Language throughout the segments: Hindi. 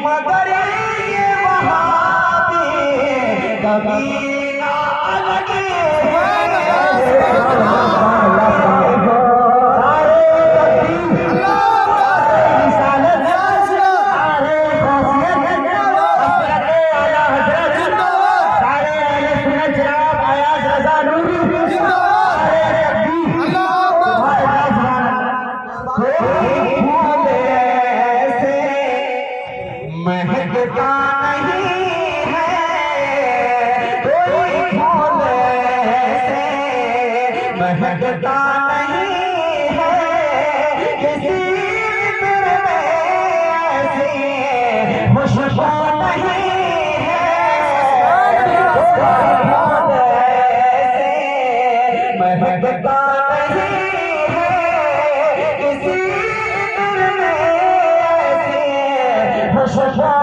मगर ये वहाबी कभी ना अलग महकता नहीं है कोई फूल से, महकता नहीं है किसी दिल में ऐसी खुशबू नहीं है फूल से, महकता नहीं है किसी दिल में ऐसी खुशबू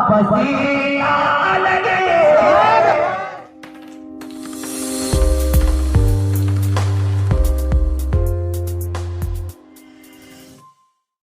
पसी